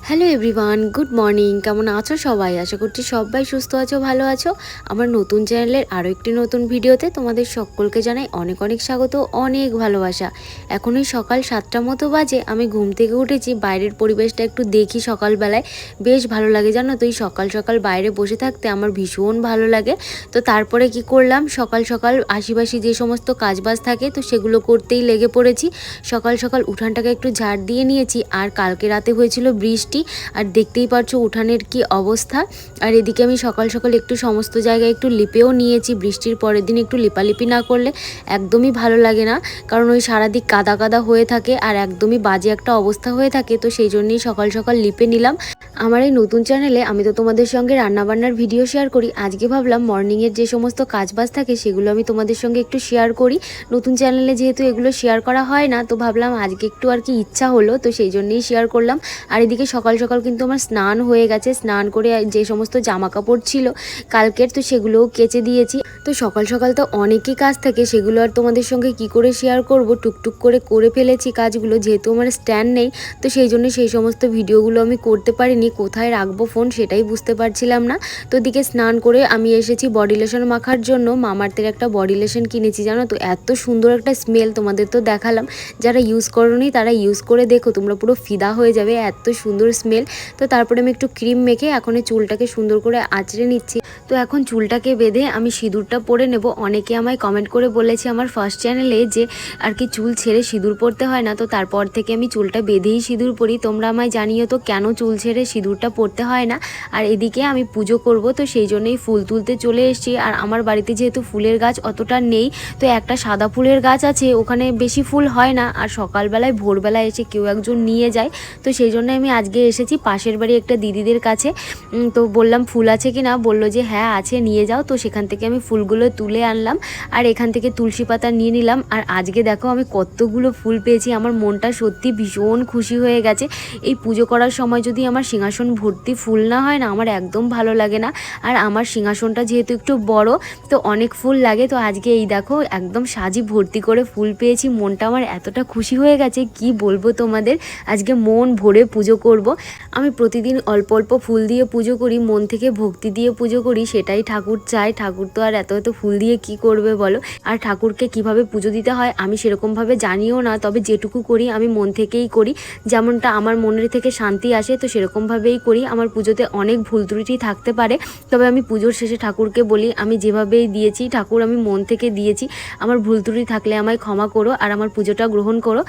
Hello everyone, good morning. কেমন আছো সবাই? আশা করছি সবাই সুস্থ আছো, ভালো আছো। আমার নতুন চ্যানেলের আরও একটি নতুন ভিডিওতে তোমাদের সকলকে জানাই অনেক অনেক স্বাগত, অনেক ভালোবাসা। এখন ওই সকাল 7টার মতো বাজে, আমি ঘুম থেকে উঠেছি। বাইরের পরিবেশটা একটু দেখি সকালবেলায়, বেশ ভালো লাগে জানো তো। এই সকাল সকাল বাইরে বসে থাকতে আমার ভীষণ ভালো লাগে। তো তারপরে কি করলাম, সকাল সকাল আশিবাসি যে সমস্ত কাজবাজ থাকে তো সেগুলো করতেই লেগে পড়েছি। সকাল সকাল উঠানটাকে একটু ঝাড় দিয়ে নিয়েছি। আর কালকে রাতে হয়েছিল বৃষ্টি, আর দেখতেই পাচ্ছ উঠানের কি অবস্থা। আর এদিকে আমি সকাল সকাল একটু সমস্ত জায়গায় একটু লিপেও নিয়েছি। বৃষ্টির পরের দিন একটু লিপালিপি না করলে একদমই ভালো লাগে না, কারণ ওই সারাদিক কাদা কাদা হয়ে থাকে আর একদমই বাজে একটা অবস্থা হয়ে থাকে। তো সেই জন্যই সকাল সকাল লিপে নিলাম। আমার এই নতুন চ্যানেলে আমি তো তোমাদের সঙ্গে রান্নাবান্নার ভিডিও শেয়ার করি। আজকে ভাবলাম মর্নিংয়ের যে সমস্ত কাজবাজ থাকে সেগুলো আমি তোমাদের সঙ্গে একটু শেয়ার করি। নতুন চ্যানেলে যেহেতু এগুলো শেয়ার করা হয় না, তো ভাবলাম আজকে একটু আর কি ইচ্ছা হলো, তো সেই জন্যই শেয়ার করলাম। আর এদিকে সকাল সকাল কিন্তু আমার স্নান হয়ে গেছে। স্নান করে যে সমস্ত জামা কাপড় ছিল কালকের, তো সেগুলোও কেচে দিয়েছি। তো সকাল সকাল তো অনেকই কাজ থাকে, সেগুলো আর তোমাদের সঙ্গে কি করে শেয়ার করব। টুকটুক করে ফেলেছি কাজগুলো, যেহেতু আমার স্ট্যান্ড নেই, তো সেই জন্য সেই সমস্ত ভিডিওগুলো আমি করতে পারিনি। কোথায় রাখবো ফোন সেটাই বুঝতে পারছিলাম না। তো দিকে স্নান করে আমি এসেছি বডি লোশন মাখার জন্য। মামার্থের একটা বডি লোশন কিনেছি জানো তো, এত সুন্দর একটা স্মেল, তোমাদের তো দেখালাম। যারা ইউজ করোনি তারা ইউজ করে দেখো, তোমরা পুরো ফিদা হয়ে যাবে, এত সুন্দর স্মেল। তো তারপরে আমি একটু ক্রিম মেখে এখন এই চুলটাকে সুন্দর করে আঁচড়ে নিচ্ছি। তো এখন চুলটাকে বেঁধে আমি সিঁদুরটা পরে নেব। অনেকে আমায় কমেন্ট করে বলেছে আমার ফার্স্ট চ্যানেলে যে আর কি চুল ছেড়ে সিঁদুর পরতে হয় না, তো তারপর থেকে আমি চুলটা বেঁধেই সিঁদুর পরি। তোমরা আমায় জানিও তো কেন চুল ছেড়ে সিঁদুরটা পরতে হয় না। আর এদিকে আমি পুজো করব, তো সেই জন্যই ফুল তুলতে চলে এসেছি। আর আমার বাড়িতে যেহেতু ফুলের গাছ অতটা নেই, তো একটা সাদা ফুলের গাছ আছে, ওখানে বেশি ফুল হয় না। আর সকালবেলায় ভোরবেলায় এসে কেউ একজন নিয়ে যায়, তো সেই জন্য আমি আজকে এসেছি পাশের বাড়ি একটা দিদিদের কাছে। তো বললাম ফুল আছে কি না, বললো যে হ্যাঁ আছে, নিয়ে যাও। তো সেখান থেকে আমি ফুলগুলো তুলে আনলাম আর এখান থেকে তুলসী পাতা নিয়ে নিলাম। আর আজকে দেখো আমি কতগুলো ফুল পেয়েছি, আমার মনটা সত্যি ভীষণ খুশি হয়ে গেছে। এই পুজো করার সময় যদি আমার সিংহাসন ভর্তি ফুল না হয় না, আমার একদম ভালো লাগে না। আর আমার সিংহাসনটা যেহেতু একটু বড়, তো অনেক ফুল লাগে। তো আজকে এই দেখো একদম সাজি ভর্তি করে ফুল পেয়েছি, মনটা আমার এতটা খুশি হয়ে গেছে কি বলবো তোমাদের। আজকে মন ভরে পুজো করব। আমি প্রতিদিন অল্প অল্প ফুল দিয়ে পুজো করি, মন থেকে ভক্তি দিয়ে পুজো করি, সেটাই ঠাকুর চায়। ঠাকুর তো আর এত এত ফুল দিয়ে কি করবে বলো। আর ঠাকুরকে কিভাবে পুজো দিতে হয় আমি সেরকমভাবে জানিও না, তবে যেটুকু করি আমি মন থেকেই করি। যেমনটা আমার মনের থেকে শান্তি আসে, তো সেরকমভাবেই করি। আমার পুজোতে অনেক ভুল ত্রুটি থাকতে পারে, তবে আমি পুজোর শেষে ঠাকুরকে বলি আমি যেভাবেই দিয়েছি ঠাকুর আমি মন থেকে দিয়েছি, আমার ভুল ত্রুটি থাকলে আমায় ক্ষমা করো আর আমার পুজোটা গ্রহণ করো।